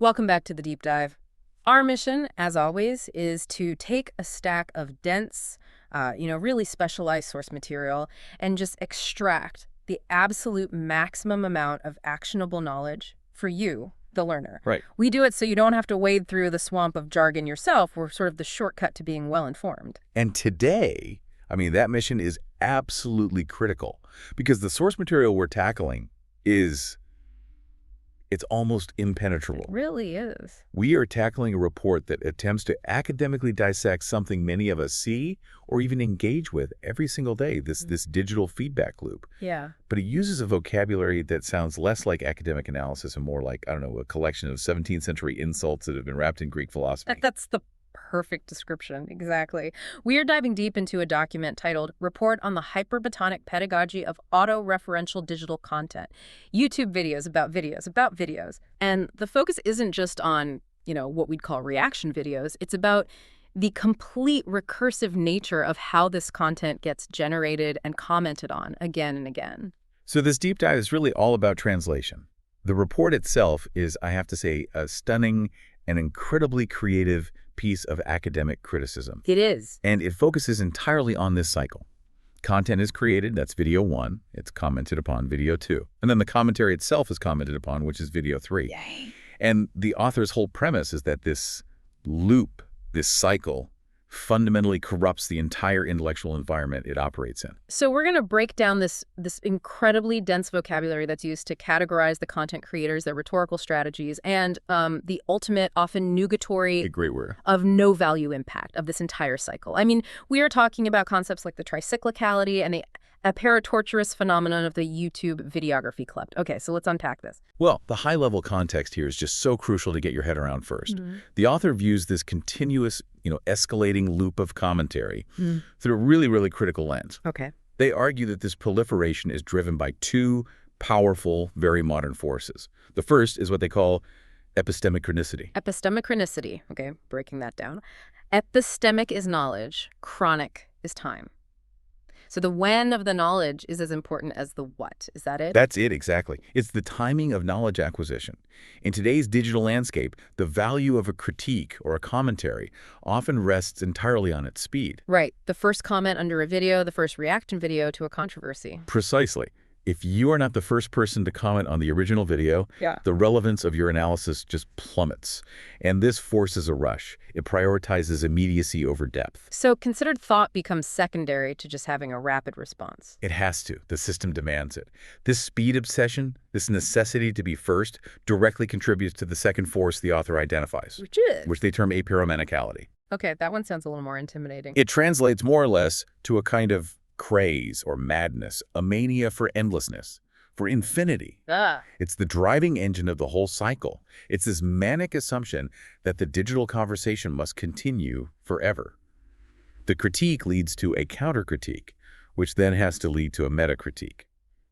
Welcome back to the deep dive. Our mission, as always, is to take a stack of dense, really specialized source material and just extract the absolute maximum amount of actionable knowledge for you, the learner. Right. We do it so you don't have to wade through the swamp of jargon yourself. We're sort of the shortcut to being well-informed. And today, that mission is absolutely critical because the source material we're tackling it's almost impenetrable. It really is. We are tackling a report that attempts to academically dissect something many of us see or even engage with every single day, this digital feedback loop. Yeah. But it uses a vocabulary that sounds less like academic analysis and more like, a collection of 17th century insults that have been wrapped in Greek philosophy. That's the perfect description. Exactly. We are diving deep into a document titled Report on the Hyperbatonic Pedagogy of Auto-Referential Digital Content. YouTube videos about videos about videos. And the focus isn't just on, what we'd call reaction videos. It's about the complete recursive nature of how this content gets generated and commented on again and again. So this deep dive is really all about translation. The report itself is, I have to say, a stunning and incredibly creative piece of academic criticism. It is. And it focuses entirely on this cycle. Content is created, that's video 1. It's commented upon, video 2. And then the commentary itself is commented upon, which is video 3. Yay. And the author's whole premise is that this loop, this cycle, fundamentally corrupts the entire intellectual environment it operates in. So we're going to break down this incredibly dense vocabulary that's used to categorize the content creators, their rhetorical strategies, and the ultimate, often nugatory, A great word. of no value impact of this entire cycle. We are talking about concepts like the tricyclicality and the apparotorturous phenomenon of the YouTube videography club. Okay, so let's unpack this. Well, the high-level context here is just so crucial to get your head around first. The author views this continuous, escalating loop of commentary through a really, really critical lens. Okay. They argue that this proliferation is driven by two powerful, very modern forces. The first is what they call epistemic chronicity. Epistemic chronicity. Okay, breaking that down. Epistemic is knowledge. Chronic is time. So the when of the knowledge is as important as the what. Is that it? That's it, exactly. It's the timing of knowledge acquisition. In today's digital landscape, the value of a critique or a commentary often rests entirely on its speed. Right. The first comment under a video, the first reaction video to a controversy. Precisely. If you are not the first person to comment on the original video, the relevance of your analysis just plummets. And this forces a rush. It prioritizes immediacy over depth. So considered thought becomes secondary to just having a rapid response. It has to. The system demands it. This speed obsession, this necessity to be first, directly contributes to the second force the author identifies, which they term apeiromanicality. Okay, that one sounds a little more intimidating. It translates more or less to a kind of craze or madness, a mania for endlessness, for infinity. It's the driving engine of the whole cycle. It's this manic assumption that the digital conversation must continue forever. The critique leads to a counter-critique, which then has to lead to a meta-critique.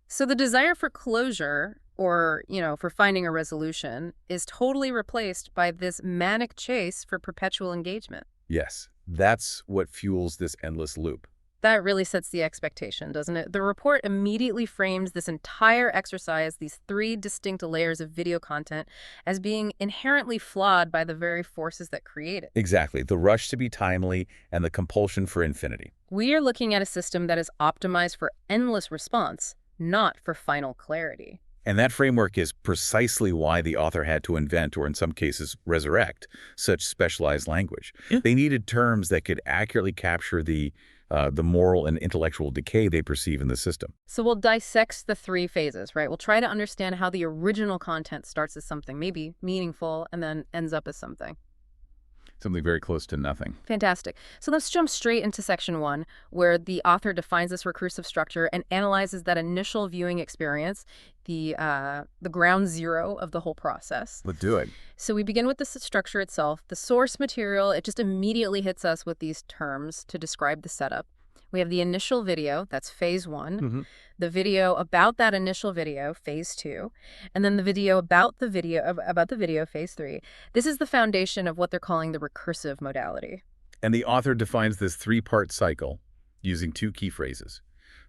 So the desire for closure or, for finding a resolution is totally replaced by this manic chase for perpetual engagement. Yes, that's what fuels this endless loop. That really sets the expectation, doesn't it? The report immediately frames this entire exercise, these 3 distinct layers of video content, as being inherently flawed by the very forces that create it. Exactly. The rush to be timely and the compulsion for infinity. We are looking at a system that is optimized for endless response, not for final clarity. And that framework is precisely why the author had to invent, or in some cases resurrect, such specialized language. They needed terms that could accurately capture the moral and intellectual decay they perceive in the system. So we'll dissect the 3 phases, right? We'll try to understand how the original content starts as something maybe meaningful and then ends up as something very close to nothing. Fantastic. So let's jump straight into section 1, where the author defines this recursive structure and analyzes that initial viewing experience, the ground zero of the whole process. Let's do it. So we begin with the structure itself. The source material, it just immediately hits us with these terms to describe the setup. We have the initial video, that's phase 1, the video about that initial video, phase 2, and then the video about the video, phase 3. This is the foundation of what they're calling the recursive modality. And the author defines this 3-part cycle using 2 key phrases.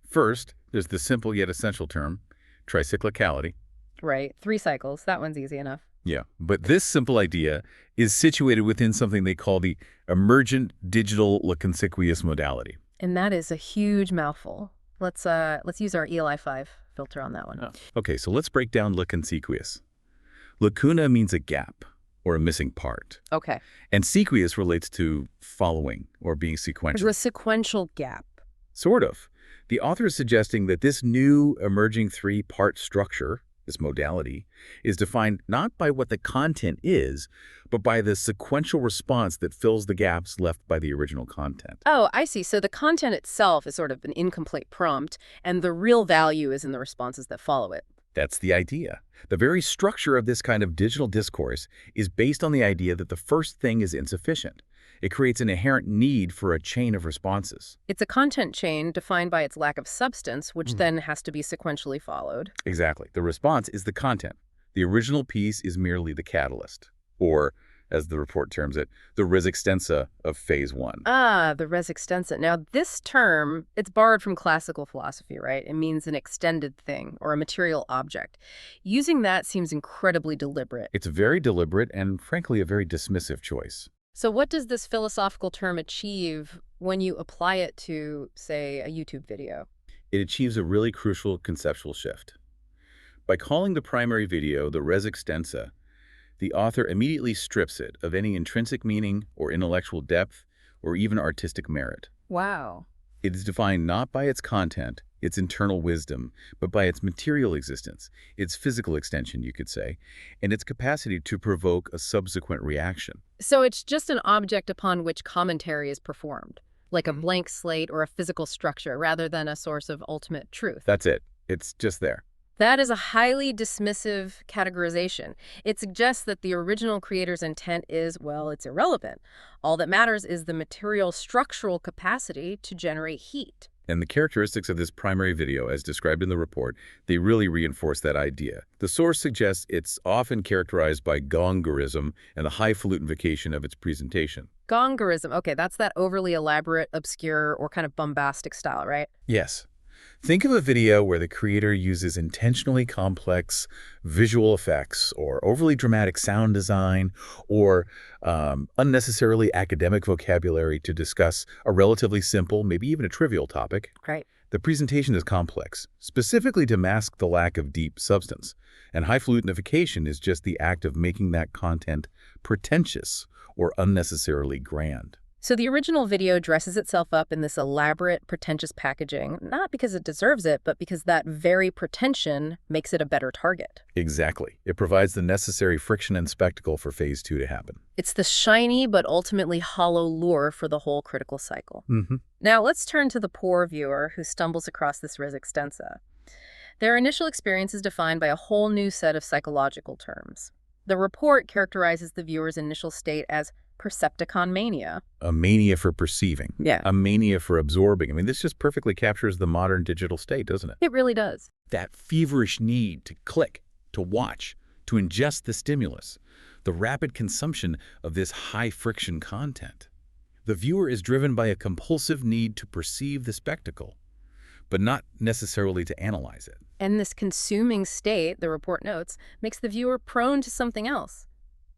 First, there's the simple yet essential term, tricyclicality. Right, 3 cycles. That one's easy enough. Yeah, but this simple idea is situated within something they call the emergent digital conspicuous modality. And that is a huge mouthful. Let's use our ELI5 filter on that one. Oh. Okay, so let's break down conspicuous. Lacuna means a gap or a missing part. Okay. And sequious relates to following or being sequential. A sequential gap. Sort of. The author is suggesting that this new emerging three-part structure, this modality, is defined not by what the content is, but by the sequential response that fills the gaps left by the original content. Oh, I see. So the content itself is sort of an incomplete prompt, and the real value is in the responses that follow it. That's the idea. The very structure of this kind of digital discourse is based on the idea that the first thing is insufficient. It creates an inherent need for a chain of responses. It's a content chain defined by its lack of substance, which then has to be sequentially followed. Exactly. The response is the content. The original piece is merely the catalyst, or, as the report terms it, the res extensa of phase one. Ah, the res extensa. Now, this term, it's borrowed from classical philosophy, right? It means an extended thing or a material object. Using that seems incredibly deliberate. It's very deliberate and, frankly, a very dismissive choice. So what does this philosophical term achieve when you apply it to, say, a YouTube video? It achieves a really crucial conceptual shift. By calling the primary video the res extensa, the author immediately strips it of any intrinsic meaning or intellectual depth or even artistic merit. Wow. It is defined not by its content, its internal wisdom, but by its material existence, its physical extension, you could say, and its capacity to provoke a subsequent reaction. So it's just an object upon which commentary is performed, like a blank slate or a physical structure, rather than a source of ultimate truth. That's it. It's just there. That is a highly dismissive categorization. It suggests that the original creator's intent is, well, it's irrelevant. All that matters is the material structural capacity to generate heat. And the characteristics of this primary video, as described in the report, they really reinforce that idea. The source suggests it's often characterized by gongorism and the highfalutinification of its presentation. Gongorism, okay, that's that overly elaborate, obscure, or kind of bombastic style, right? Yes. Think of a video where the creator uses intentionally complex visual effects or overly dramatic sound design or unnecessarily academic vocabulary to discuss a relatively simple, maybe even a trivial topic. Right. The presentation is complex, specifically to mask the lack of deep substance. And highfalutinification is just the act of making that content pretentious or unnecessarily grand. So the original video dresses itself up in this elaborate, pretentious packaging, not because it deserves it, but because that very pretension makes it a better target. Exactly. It provides the necessary friction and spectacle for phase two to happen. It's the shiny but ultimately hollow lure for the whole critical cycle. Now let's turn to the poor viewer who stumbles across this res extensa. Their initial experience is defined by a whole new set of psychological terms. The report characterizes the viewer's initial state as Percepticon mania. A mania for perceiving. Yeah. A mania for absorbing. I mean, this just perfectly captures the modern digital state, doesn't it? It really does. That feverish need to click, to watch, to ingest the stimulus, the rapid consumption of this high-friction content. The viewer is driven by a compulsive need to perceive the spectacle, but not necessarily to analyze it. And this consuming state, the report notes, makes the viewer prone to something else.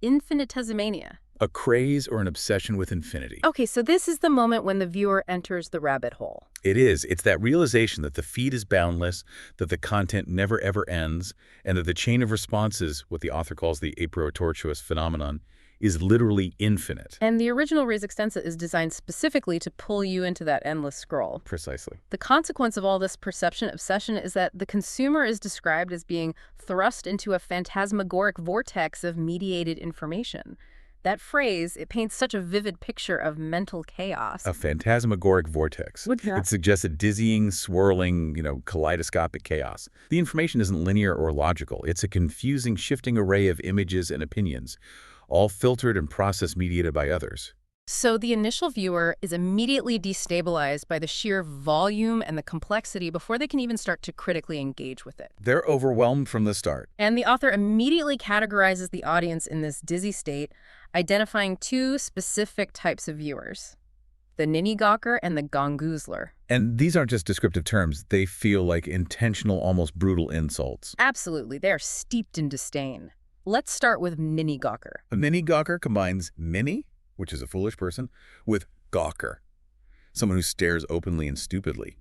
Infinitesimania. A craze or an obsession with infinity. Okay, so this is the moment when the viewer enters the rabbit hole. It is. It's that realization that the feed is boundless, that the content never ever ends, and that the chain of responses, what the author calls the aprotortuous phenomenon, is literally infinite. And the original res extensa is designed specifically to pull you into that endless scroll. Precisely. The consequence of all this perception obsession is that the consumer is described as being thrust into a phantasmagoric vortex of mediated information. That phrase, it paints such a vivid picture of mental chaos. A phantasmagoric vortex. It suggests a dizzying, swirling, kaleidoscopic chaos. The information isn't linear or logical. It's a confusing, shifting array of images and opinions, all filtered and process mediated by others. So the initial viewer is immediately destabilized by the sheer volume and the complexity before they can even start to critically engage with it. They're overwhelmed from the start. And the author immediately categorizes the audience in this dizzy state, identifying two specific types of viewers: the ninny-gawker and the gongoozler. And these aren't just descriptive terms. They feel like intentional, almost brutal insults. Absolutely. They are steeped in disdain. Let's start with mini Gawker. A mini Gawker combines mini, which is a foolish person, with gawker, someone who stares openly and stupidly.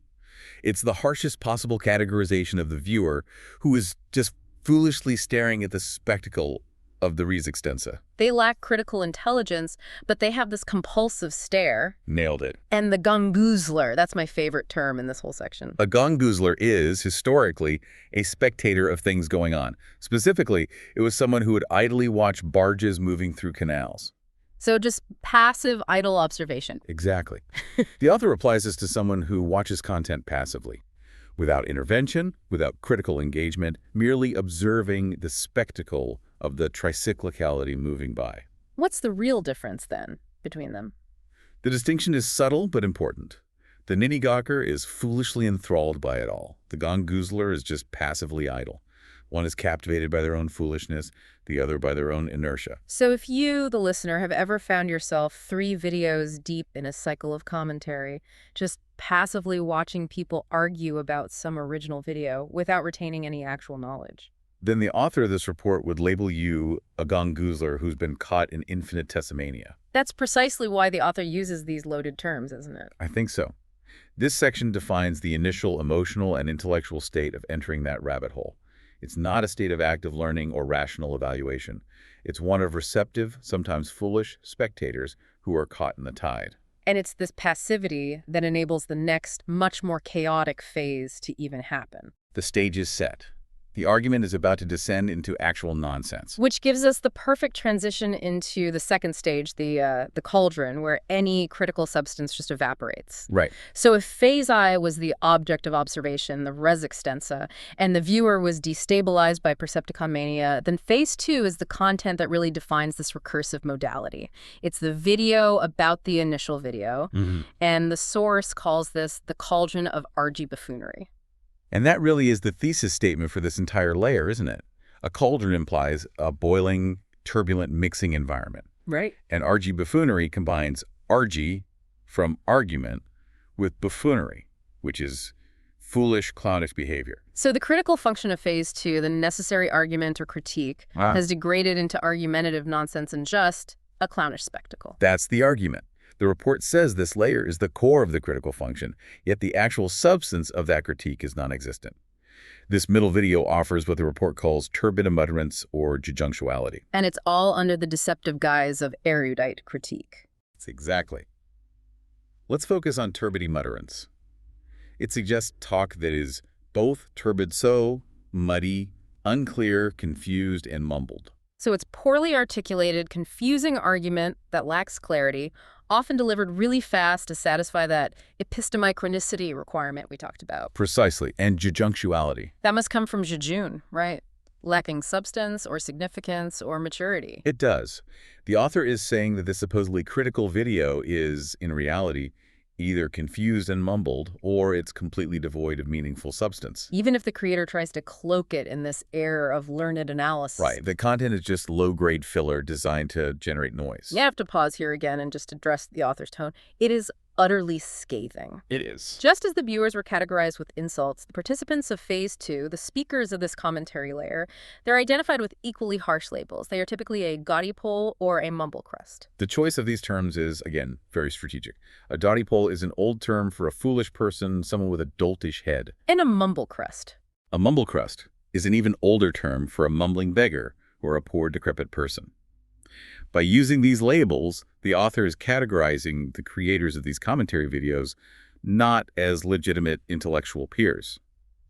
It's the harshest possible categorization of the viewer who is just foolishly staring at the spectacle of the res extensa. They lack critical intelligence, but they have this compulsive stare. Nailed it. And the gongoozler, that's my favorite term in this whole section. A gongoozler is, historically, a spectator of things going on. Specifically, it was someone who would idly watch barges moving through canals. So just passive, idle observation. Exactly. The author applies this to someone who watches content passively, without intervention, without critical engagement, merely observing the spectacle of the tricyclicality moving by. What's the real difference, then, between them? The distinction is subtle but important. The ninny gawker is foolishly enthralled by it all. The gongoozler is just passively idle. One is captivated by their own foolishness, the other by their own inertia. So if you, the listener, have ever found yourself 3 videos deep in a cycle of commentary, just passively watching people argue about some original video without retaining any actual knowledge, then the author of this report would label you a gongoozler who's been caught in infinitesimania. That's precisely why the author uses these loaded terms, isn't it? I think so. This section defines the initial emotional and intellectual state of entering that rabbit hole. It's not a state of active learning or rational evaluation. It's one of receptive, sometimes foolish, spectators who are caught in the tide. And it's this passivity that enables the next, much more chaotic phase to even happen. The stage is set. The argument is about to descend into actual nonsense. Which gives us the perfect transition into the second stage, the cauldron, where any critical substance just evaporates. Right. So if phase I was the object of observation, the res extensa, and the viewer was destabilized by Percepticon mania, then phase II is the content that really defines this recursive modality. It's the video about the initial video, and the source calls this the cauldron of argy buffoonery. And that really is the thesis statement for this entire layer, isn't it? A cauldron implies a boiling, turbulent mixing environment. Right. And argy buffoonery combines argy, from argument, with buffoonery, which is foolish, clownish behavior. So the critical function of phase II, the necessary argument or critique, has degraded into argumentative nonsense and just a clownish spectacle. That's the argument. The report says this layer is the core of the critical function, yet the actual substance of that critique is non-existent. This middle video offers what the report calls turbid imutterance or jejunction. And it's all under the deceptive guise of erudite critique. Exactly. Let's focus on turbid imutterance. It suggests talk that is both turbid so, muddy, unclear, confused, and mumbled. So it's poorly articulated, confusing argument that lacks clarity, often delivered really fast to satisfy that epistemichronicity requirement we talked about. Precisely, and jejunction. That must come from jejune, right? Lacking substance or significance or maturity. It does. The author is saying that this supposedly critical video is, in reality, either confused and mumbled, or it's completely devoid of meaningful substance. Even if the creator tries to cloak it in this air of learned analysis. Right. The content is just low-grade filler designed to generate noise. You have to pause here again and just address the author's tone. It is utterly scathing. It is. Just as the viewers were categorized with insults, the participants of phase II, the speakers of this commentary layer, they're identified with equally harsh labels. They are typically a gaudy pole or a mumble crust. The choice of these terms is, again, very strategic. A dotty pole is an old term for a foolish person, someone with a doltish head. And a mumble crust. A mumble crust is an even older term for a mumbling beggar or a poor, decrepit person. By using these labels, the author is categorizing the creators of these commentary videos not as legitimate intellectual peers,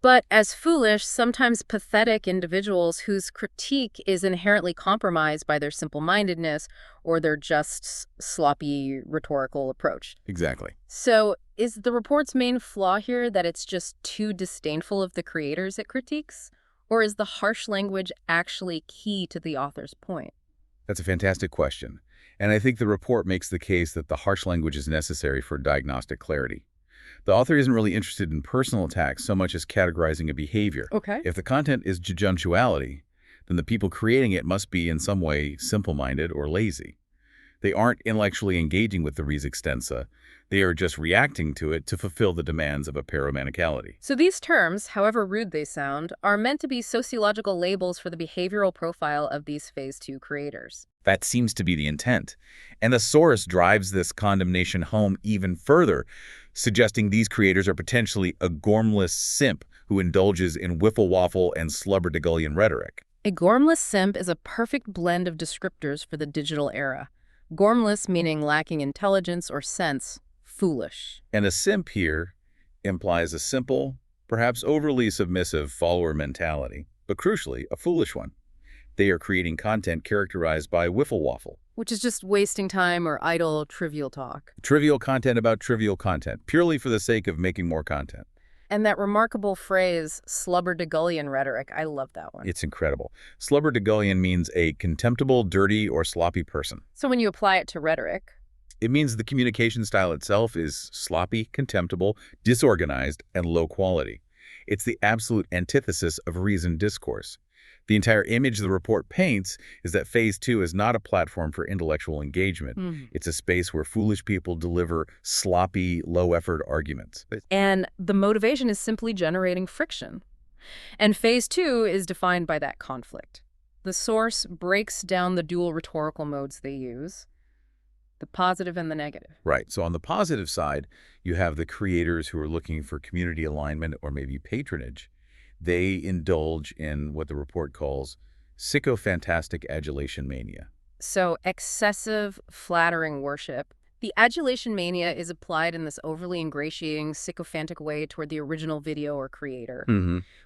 but as foolish, sometimes pathetic individuals whose critique is inherently compromised by their simple-mindedness or their just sloppy rhetorical approach. Exactly. So is the report's main flaw here that it's just too disdainful of the creators it critiques? Or is the harsh language actually key to the author's point? That's a fantastic question, and I think the report makes the case that the harsh language is necessary for diagnostic clarity. The author isn't really interested in personal attacks so much as categorizing a behavior. Okay. If the content is jejunction, then the people creating it must be in some way simple-minded or lazy. They aren't intellectually engaging with the res extensa. They are just reacting to it to fulfill the demands of a paramenicality. So these terms, however rude they sound, are meant to be sociological labels for the behavioral profile of these Phase 2 creators. That seems to be the intent. And the source drives this condemnation home even further, suggesting these creators are potentially a gormless simp who indulges in wiffle-waffle and slubber-degullion rhetoric. A gormless simp is a perfect blend of descriptors for the digital era. Gormless meaning lacking intelligence or sense, foolish. And a simp here implies a simple, perhaps overly submissive follower mentality, but crucially, a foolish one. They are creating content characterized by wiffle-waffle. Which is just wasting time or idle, trivial talk. Trivial content about trivial content, purely for the sake of making more content. And that remarkable phrase, slubber-degullion rhetoric, I love that one. It's incredible. Slubber-degullion means a contemptible, dirty, or sloppy person. So when you apply it to rhetoric, it means the communication style itself is sloppy, contemptible, disorganized, and low quality. It's the absolute antithesis of reasoned discourse. The entire image the report paints is that Phase 2 is not a platform for intellectual engagement. It's a space where foolish people deliver sloppy, low-effort arguments. And the motivation is simply generating friction. And Phase 2 is defined by that conflict. The source breaks down the dual rhetorical modes they use, the positive and the negative. Right. So on the positive side, you have the creators who are looking for community alignment or maybe patronage. They indulge in what the report calls sycophantastic adulation mania. So excessive, flattering worship. The adulation mania is applied in this overly ingratiating, sycophantic way toward the original video or creator.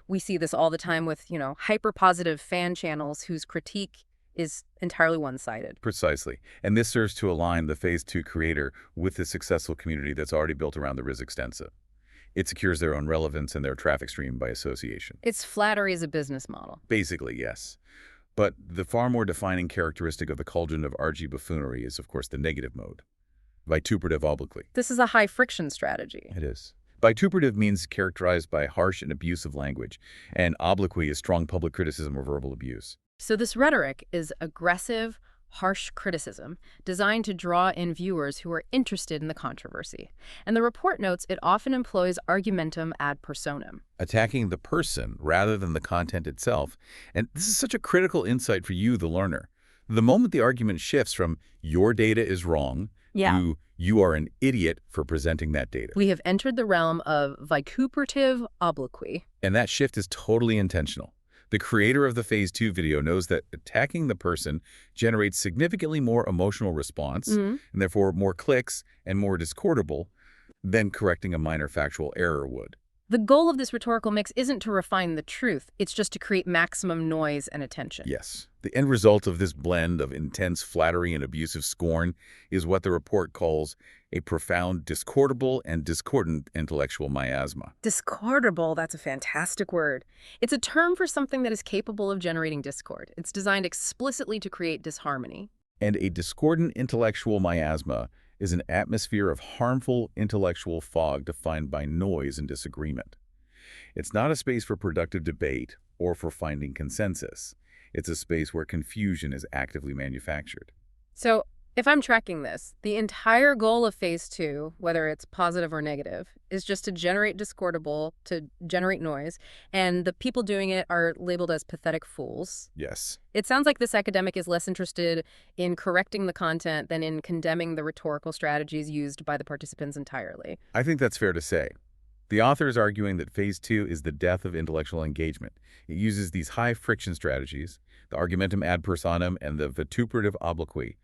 We see this all the time with, hyper-positive fan channels whose critique is entirely one-sided. Precisely. And this serves to align the Phase 2 creator with the successful community that's already built around the res extensa. It secures their own relevance and their traffic stream by association. It's flattery as a business model. Basically, yes. But the far more defining characteristic of the cauldron of RG buffoonery is, of course, the negative mode. Vituperative obloquy. This is a high-friction strategy. It is. Vituperative means characterized by harsh and abusive language, and obloquy is strong public criticism or verbal abuse. So this rhetoric is aggressive, harsh criticism designed to draw in viewers who are interested in the controversy. And the report notes it often employs argumentum ad personam. Attacking the person rather than the content itself. And this is such a critical insight for you, the learner. The moment the argument shifts from your data is wrong to you are an idiot for presenting that data. We have entered the realm of vituperative obloquy. And that shift is totally intentional. The creator of the Phase 2 video knows that attacking the person generates significantly more emotional response, and therefore more clicks and more discordable than correcting a minor factual error would. The goal of this rhetorical mix isn't to refine the truth, it's just to create maximum noise and attention. Yes. The end result of this blend of intense flattery and abusive scorn is what the report calls a profound, discordable, and discordant intellectual miasma. Discordable, that's a fantastic word. It's a term for something that is capable of generating discord. It's designed explicitly to create disharmony. And a discordant intellectual miasma is an atmosphere of harmful intellectual fog defined by noise and disagreement. It's not a space for productive debate or for finding consensus. It's a space where confusion is actively manufactured. So, if I'm tracking this, the entire goal of Phase 2, whether it's positive or negative, is just to generate discordable, to generate noise, and the people doing it are labeled as pathetic fools. Yes. It sounds like this academic is less interested in correcting the content than in condemning the rhetorical strategies used by the participants entirely. I think that's fair to say. The author is arguing that Phase 2 is the death of intellectual engagement. It uses these high-friction strategies, the argumentum ad personam and the vituperative obloquy,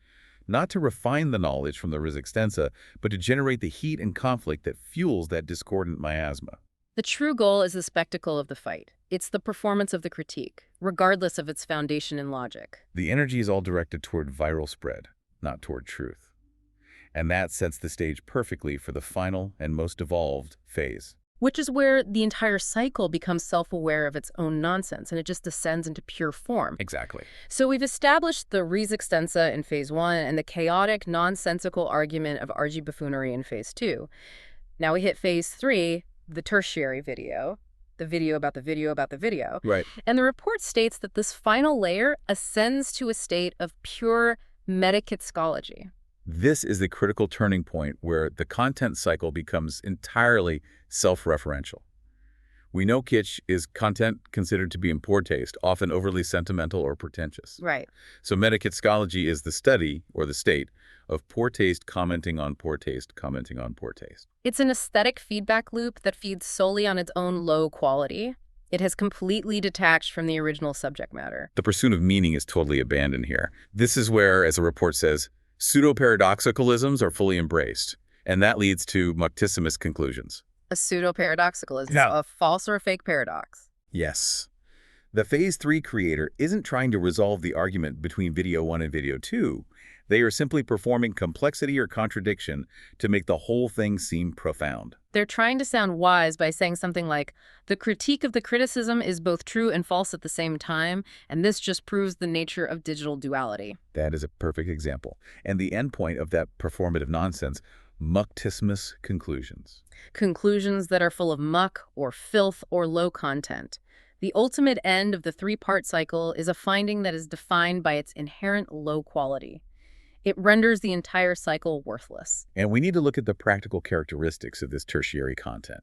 not to refine the knowledge from the res extensa, but to generate the heat and conflict that fuels that discordant miasma. The true goal is the spectacle of the fight. It's the performance of the critique, regardless of its foundation in logic. The energy is all directed toward viral spread, not toward truth. And that sets the stage perfectly for the final and most evolved phase. Which is where the entire cycle becomes self-aware of its own nonsense, and it just descends into pure form. Exactly. So we've established the res extensa in Phase 1 and the chaotic, nonsensical argument of RG buffoonery in Phase 2. Now we hit Phase 3, the tertiary video, the video about the video about the video. Right. And the report states that this final layer ascends to a state of pure metakitzkology. This is the critical turning point where the content cycle becomes entirely self-referential. We know kitsch is content considered to be in poor taste, often overly sentimental or pretentious. Right. So metakitschology is the study, or the state, of poor taste commenting on poor taste, commenting on poor taste. It's an aesthetic feedback loop that feeds solely on its own low quality. It has completely detached from the original subject matter. The pursuit of meaning is totally abandoned here. This is where, as the report says, pseudo-paradoxicalisms are fully embraced, and that leads to muctissimus conclusions. A pseudo-paradoxicalism, Yeah. a false or a fake paradox. Yes. The Phase 3 creator isn't trying to resolve the argument between Video 1 and Video 2. They are simply performing complexity or contradiction to make the whole thing seem profound. They're trying to sound wise by saying something like, the critique of the criticism is both true and false at the same time, and this just proves the nature of digital duality. That is a perfect example. And the endpoint of that performative nonsense, muctissimus conclusions. Conclusions that are full of muck or filth or low content. The ultimate end of the three-part cycle is a finding that is defined by its inherent low quality. It renders the entire cycle worthless. And we need to look at the practical characteristics of this tertiary content.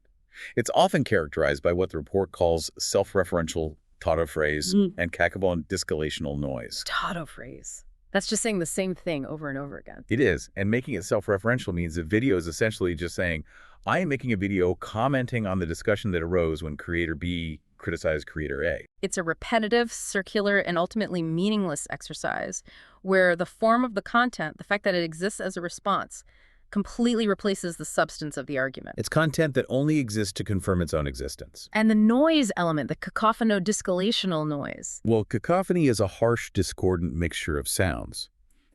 It's often characterized by what the report calls self-referential tautophrase and cacophonic discalational noise. Tautophrase. That's just saying the same thing over and over again. It is, and making it self-referential means the video is essentially just saying, I am making a video commenting on the discussion that arose when creator B criticized creator A. It's a repetitive, circular, and ultimately meaningless exercise where the form of the content, the fact that it exists as a response, completely replaces the substance of the argument. It's content that only exists to confirm its own existence. And the noise element, the cacophono-discalational noise. Well, cacophony is a harsh, discordant mixture of sounds,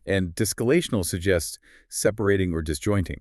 and discalational suggests separating or disjointing.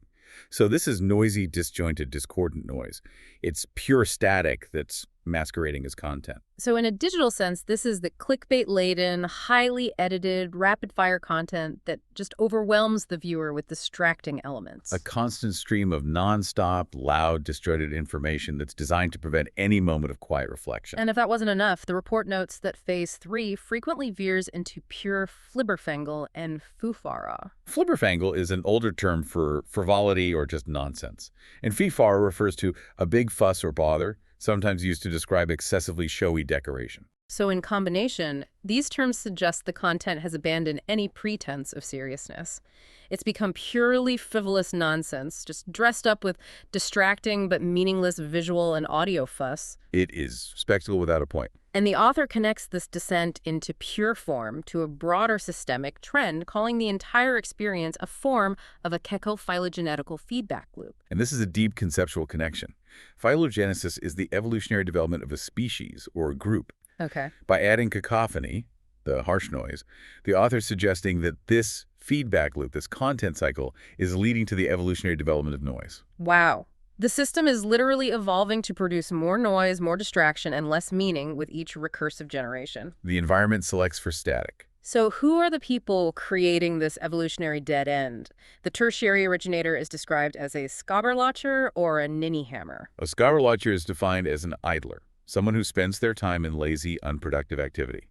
So this is noisy, disjointed, discordant noise. It's pure static that's masquerading as content. So in a digital sense, this is the clickbait-laden, highly edited, rapid-fire content that just overwhelms the viewer with distracting elements. A constant stream of nonstop, loud, disjointed information that's designed to prevent any moment of quiet reflection. And if that wasn't enough, the report notes that Phase 3 frequently veers into pure flibberfangle and foofara. Flibberfangle is an older term for frivolity or just nonsense. And fiefara refers to a big fuss or bother, sometimes used to describe excessively showy decoration. So in combination, these terms suggest the content has abandoned any pretense of seriousness. It's become purely frivolous nonsense, just dressed up with distracting but meaningless visual and audio fuss. It is spectacle without a point. And the author connects this descent into pure form to a broader systemic trend, calling the entire experience a form of a kekophylogenetical feedback loop. And this is a deep conceptual connection. Phylogenesis is the evolutionary development of a species or a group. Okay. By adding cacophony, the harsh noise, the author is suggesting that this feedback loop, this content cycle, is leading to the evolutionary development of noise. Wow. The system is literally evolving to produce more noise, more distraction, and less meaning with each recursive generation. The environment selects for static. So who are the people creating this evolutionary dead end? The tertiary originator is described as a Skabberlacher or a ninny hammer. A Skabberlacher is defined as an idler, someone who spends their time in lazy, unproductive activity.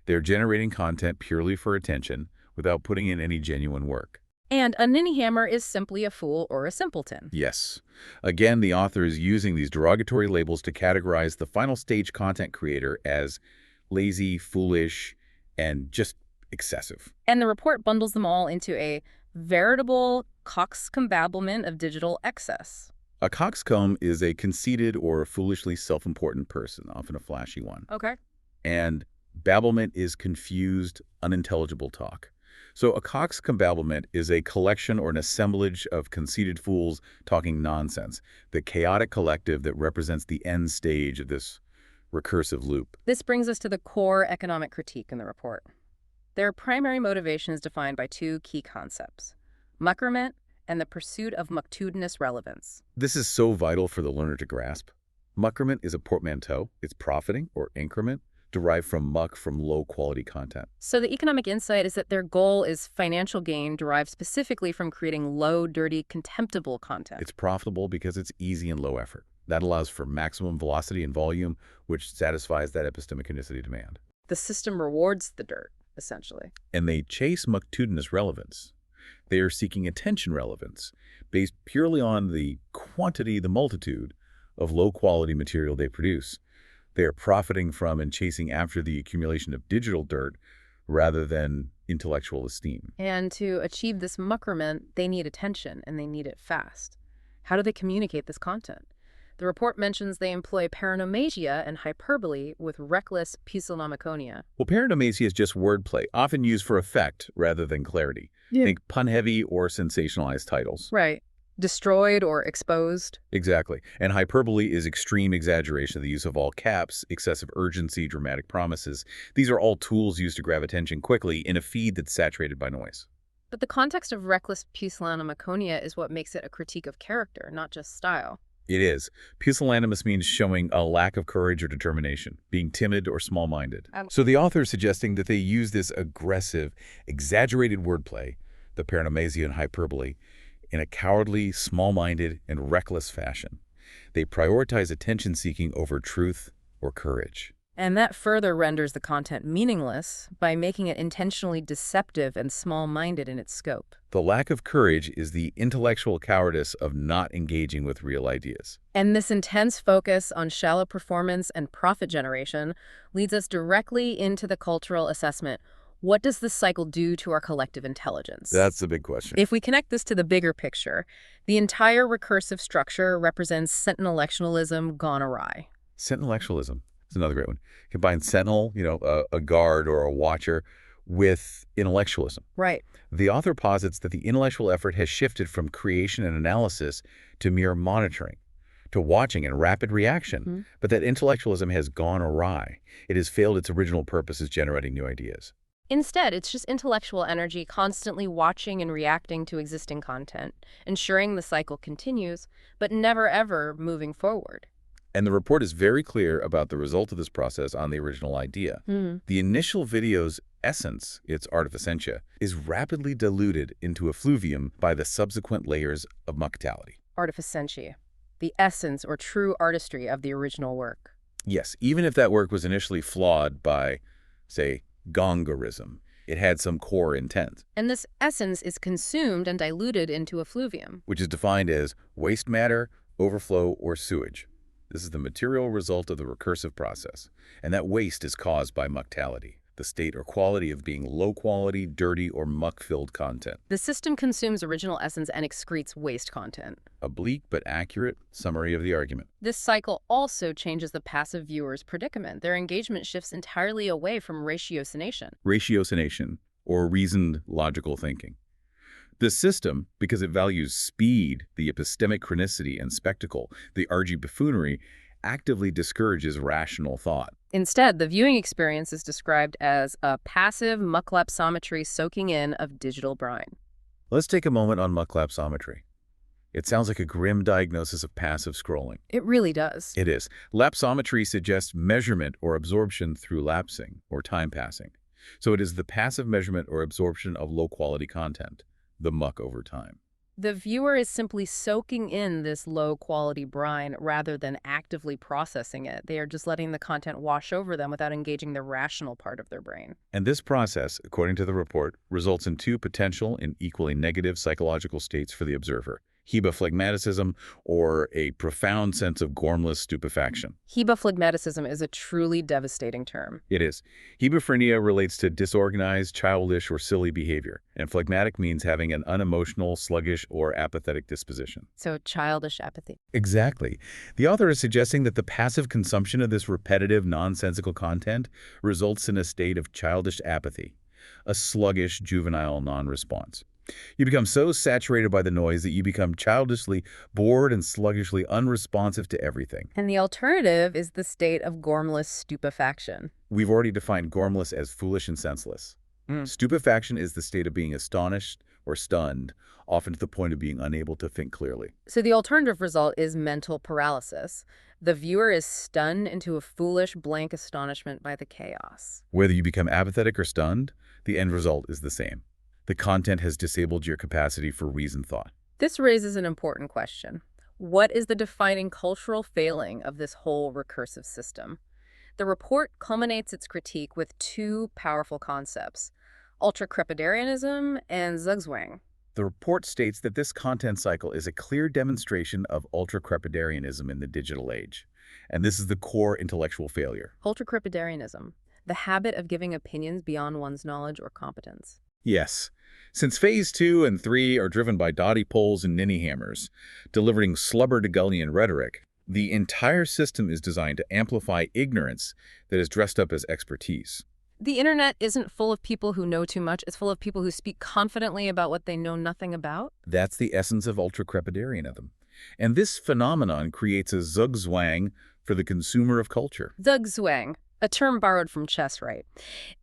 They're generating content purely for attention without putting in any genuine work. And a ninny hammer is simply a fool or a simpleton. Yes. Again, the author is using these derogatory labels to categorize the final stage content creator as lazy, foolish, and just excessive. And the report bundles them all into a veritable coxcombablement of digital excess. A coxcomb is a conceited or foolishly self-important person, often a flashy one. Okay. And babblement is confused, unintelligible talk. So a coxcombablement is a collection or an assemblage of conceited fools talking nonsense, the chaotic collective that represents the end stage of this recursive loop. This brings us to the core economic critique in the report. Their primary motivation is defined by two key concepts: muckerment and the pursuit of muctitudinous relevance. This is so vital for the learner to grasp. Muckerment is a portmanteau. It's profiting, or increment, derived from muck from low-quality content. So the economic insight is that their goal is financial gain derived specifically from creating low, dirty, contemptible content. It's profitable because it's easy and low effort. That allows for maximum velocity and volume, which satisfies that epistemiconicity demand. The system rewards the dirt, essentially. And they chase muctitudinous relevance. They are seeking attention relevance based purely on the quantity, the multitude of low-quality material they produce. They are profiting from and chasing after the accumulation of digital dirt rather than intellectual esteem. And to achieve this muckerment, they need attention, and they need it fast. How do they communicate this content? The report mentions they employ paronomasia and hyperbole with reckless pusillanimia. Well, paronomasia is just wordplay, often used for effect rather than clarity. Yeah. Think pun-heavy or sensationalized titles. Right. Destroyed or exposed. Exactly. And hyperbole is extreme exaggeration, the use of all caps, excessive urgency, dramatic promises. These are all tools used to grab attention quickly in a feed that's saturated by noise. But the context of reckless pusillanimia is what makes it a critique of character, not just style. It is. Pusillanimous means showing a lack of courage or determination, being timid or small-minded. So the author is suggesting that they use this aggressive, exaggerated wordplay, the paronomasia and hyperbole, in a cowardly, small-minded, and reckless fashion. They prioritize attention-seeking over truth or courage. And that further renders the content meaningless by making it intentionally deceptive and small-minded in its scope. The lack of courage is the intellectual cowardice of not engaging with real ideas. And this intense focus on shallow performance and profit generation leads us directly into the cultural assessment. What does this cycle do to our collective intelligence? That's the big question. If we connect this to the bigger picture, the entire recursive structure represents sentinelectionalism gone awry. Sentinelectionalism is another great one. Combine sentinel, a guard or a watcher, with intellectualism. Right. The author posits that the intellectual effort has shifted from creation and analysis to mere monitoring, to watching and rapid reaction, but that intellectualism has gone awry. It has failed its original purpose as generating new ideas. Instead, it's just intellectual energy constantly watching and reacting to existing content, ensuring the cycle continues, but never ever moving forward. And the report is very clear about the result of this process on the original idea. The initial video's essence, its artificentia, is rapidly diluted into effluvium by the subsequent layers of muckality. Artificentia, the essence or true artistry of the original work. Yes, even if that work was initially flawed by, say, gongorism, it had some core intent. And this essence is consumed and diluted into effluvium, which is defined as waste matter, overflow, or sewage. This is the material result of the recursive process, and that waste is caused by muckality, the state or quality of being low-quality, dirty, or muck-filled content. The system consumes original essence and excretes waste content. A bleak but accurate summary of the argument. This cycle also changes the passive viewer's predicament. Their engagement shifts entirely away from ratiocination. Ratiocination, or reasoned logical thinking. The system, because it values speed, the epistemic chronicity, and spectacle, the argy buffoonery, actively discourages rational thought. Instead, the viewing experience is described as a passive mucklapsometry soaking in of digital brine. Let's take a moment on mucklapsometry. It sounds like a grim diagnosis of passive scrolling. It really does. It is. Lapsometry suggests measurement or absorption through lapsing, or time passing. So it is the passive measurement or absorption of low-quality content, the muck over time. The viewer is simply soaking in this low-quality brine rather than actively processing it. They are just letting the content wash over them without engaging the rational part of their brain. And this process, according to the report, results in two potential and equally negative psychological states for the observer: hebephlagmaticism, or a profound sense of gormless stupefaction. Hebephlagmaticism is a truly devastating term. It is. Hebephrenia relates to disorganized, childish, or silly behavior, and phlegmatic means having an unemotional, sluggish, or apathetic disposition. So childish apathy. Exactly. The author is suggesting that the passive consumption of this repetitive, nonsensical content results in a state of childish apathy, a sluggish, juvenile non-response. You become so saturated by the noise that you become childishly bored and sluggishly unresponsive to everything. And the alternative is the state of gormless stupefaction. We've already defined gormless as foolish and senseless. Stupefaction is the state of being astonished or stunned, often to the point of being unable to think clearly. So the alternative result is mental paralysis. The viewer is stunned into a foolish, blank astonishment by the chaos. Whether you become apathetic or stunned, the end result is the same. The content has disabled your capacity for reasoned thought. This raises an important question. What is the defining cultural failing of this whole recursive system? The report culminates its critique with two powerful concepts: ultra-crepidarianism and Zugzwang. The report states that this content cycle is a clear demonstration of ultra-crepidarianism in the digital age. And this is the core intellectual failure. Ultra-crepidarianism, the habit of giving opinions beyond one's knowledge or competence. Yes. Since Phase 2 and 3 are driven by dotty poles and ninny hammers, delivering slubber-de-gullion rhetoric, the entire system is designed to amplify ignorance that is dressed up as expertise. The internet isn't full of people who know too much. It's full of people who speak confidently about what they know nothing about. That's the essence of ultra-crepidarianism. And this phenomenon creates a zugzwang for the consumer of culture. Zugzwang, a term borrowed from chess, right?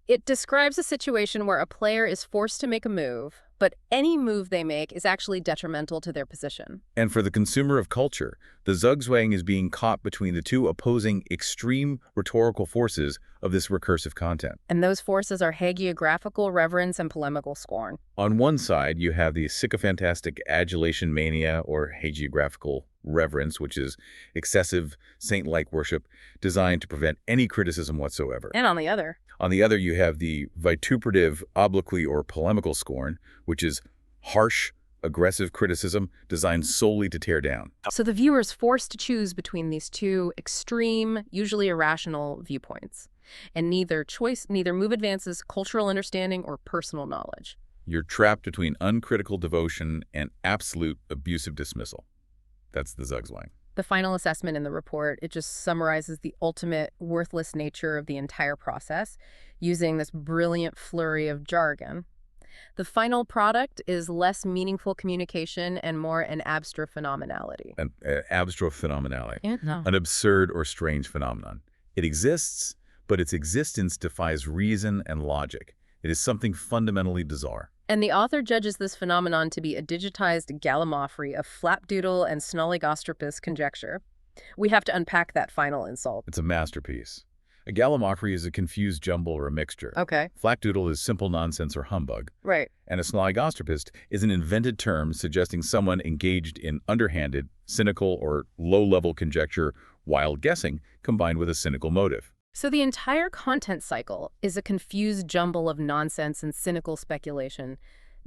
It describes a situation where a player is forced to make a move, but any move they make is actually detrimental to their position. And for the consumer of culture, the zugzwang is being caught between the two opposing extreme rhetorical forces of this recursive content. And those forces are hagiographical reverence and polemical scorn. On one side, you have the sycophantastic adulation mania or hagiographical reverence, which is excessive saint-like worship designed to prevent any criticism whatsoever. And on the other, you have the vituperative obloquy or polemical scorn, which is harsh, aggressive criticism designed solely to tear down. So the viewer is forced to choose between these two extreme, usually irrational viewpoints. And neither move advances cultural understanding or personal knowledge. You're trapped between uncritical devotion and absolute abusive dismissal. That's the zugzwang. The final assessment in the report, it just summarizes the ultimate worthless nature of the entire process using this brilliant flurry of jargon. The final product is less meaningful communication and more an abstract phenomenality. An abstract phenomenality. Yeah, no. An absurd or strange phenomenon. It exists, but its existence defies reason and logic. It is something fundamentally bizarre. And the author judges this phenomenon to be a digitized gallimaufry of flapdoodle and snolligostropus conjecture. We have to unpack that final insult. It's a masterpiece. A gallimaufry is a confused jumble or a mixture. Okay. Flapdoodle is simple nonsense or humbug. Right. And a snolligostropist is an invented term suggesting someone engaged in underhanded, cynical, or low-level conjecture while guessing, combined with a cynical motive. So the entire content cycle is a confused jumble of nonsense and cynical speculation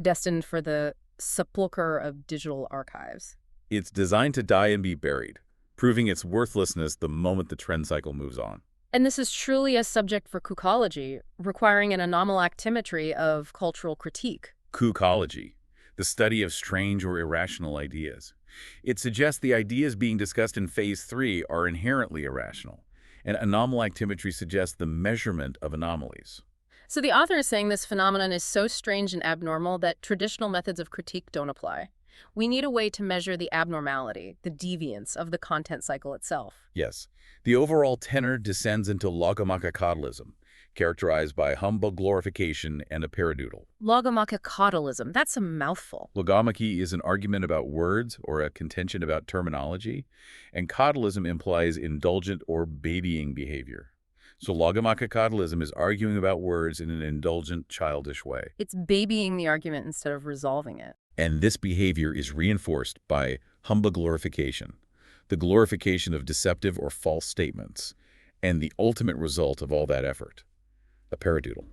destined for the sepulcher of digital archives. It's designed to die and be buried, proving its worthlessness the moment the trend cycle moves on. And this is truly a subject for kookology, requiring an anomalactimetry of cultural critique. Kookology, the study of strange or irrational ideas. It suggests the ideas being discussed in Phase 3 are inherently irrational. And anomalactimetry suggests the measurement of anomalies. So the author is saying this phenomenon is so strange and abnormal that traditional methods of critique don't apply. We need a way to measure the abnormality, the deviance of the content cycle itself. Yes. The overall tenor descends into logomachycaudalism, characterized by humbug glorification and a paradoodle. Logomachycaudalism, that's a mouthful. Logomachy is an argument about words or a contention about terminology, and caudalism implies indulgent or babying behavior. So logomachycaudalism is arguing about words in an indulgent, childish way. It's babying the argument instead of resolving it. And this behavior is reinforced by humbug glorification, the glorification of deceptive or false statements, and the ultimate result of all that effort. A paradoodle.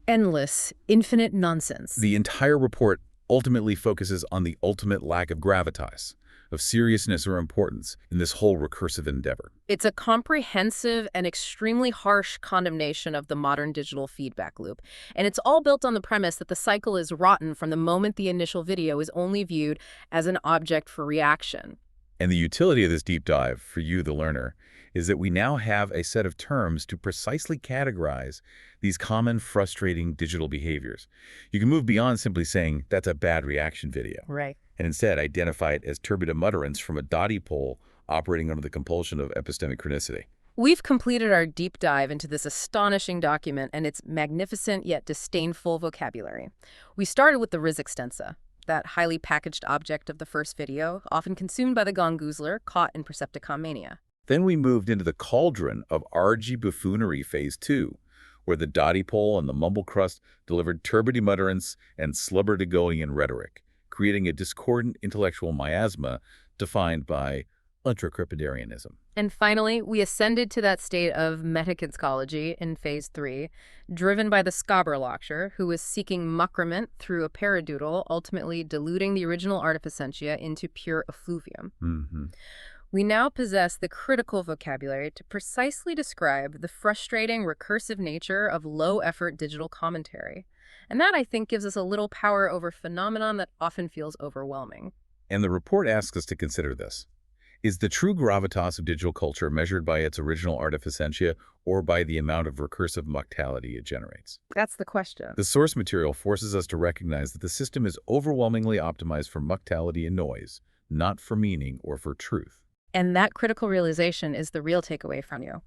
Endless, infinite nonsense. The entire report ultimately focuses on the ultimate lack of gravitas, of seriousness or importance in this whole recursive endeavor. It's a comprehensive and extremely harsh condemnation of the modern digital feedback loop. And it's all built on the premise that the cycle is rotten from the moment the initial video is only viewed as an object for reaction. And the utility of this deep dive, for you, the learner, is that we now have a set of terms to precisely categorize these common, frustrating digital behaviors. You can move beyond simply saying, that's a bad reaction video. Right. And instead identify it as turbid mutterance from a dotty pole operating under the compulsion of epistemic chronicity. We've completed our deep dive into this astonishing document and its magnificent yet disdainful vocabulary. We started with the Riz extensa, that highly packaged object of the first video, often consumed by the gongoozler caught in Percepticon mania. Then we moved into the cauldron of argy buffoonery Phase 2, where the dotty pole and the mumble crust delivered turbid mutterance and slubber-de-gullion rhetoric, creating a discordant intellectual miasma defined by ultra-crepidarianism. And finally, we ascended to that state of metakinschology in phase 3, driven by the Skaberlokscher, who was seeking muckrament through a paradoodle, ultimately diluting the original artificentia into pure effluvium. We now possess the critical vocabulary to precisely describe the frustrating, recursive nature of low-effort digital commentary. And that, I think, gives us a little power over phenomenon that often feels overwhelming. And the report asks us to consider this. Is the true gravitas of digital culture measured by its original artificentia or by the amount of recursive muctality it generates? That's the question. The source material forces us to recognize that the system is overwhelmingly optimized for muctality and noise, not for meaning or for truth. And that critical realization is the real takeaway from you.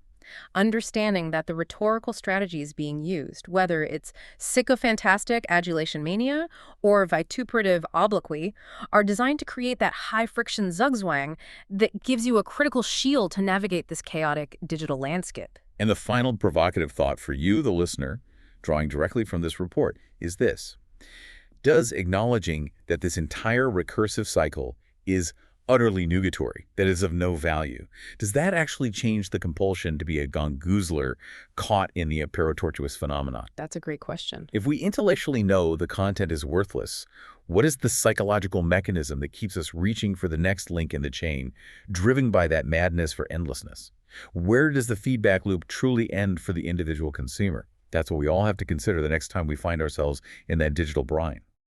Understanding that the rhetorical strategies being used, whether it's sycophantastic adulation mania or vituperative obloquy, are designed to create that high-friction zugzwang that gives you a critical shield to navigate this chaotic digital landscape. And the final provocative thought for you, the listener, drawing directly from this report, is this. Does acknowledging that this entire recursive cycle is utterly nugatory, that is of no value, does that actually change the compulsion to be a gongoozler caught in the apparotortuous phenomenon? That's a great question. If we intellectually know the content is worthless, what is the psychological mechanism that keeps us reaching for the next link in the chain, driven by that madness for endlessness? Where does the feedback loop truly end for the individual consumer? That's what we all have to consider the next time we find ourselves in that digital brine.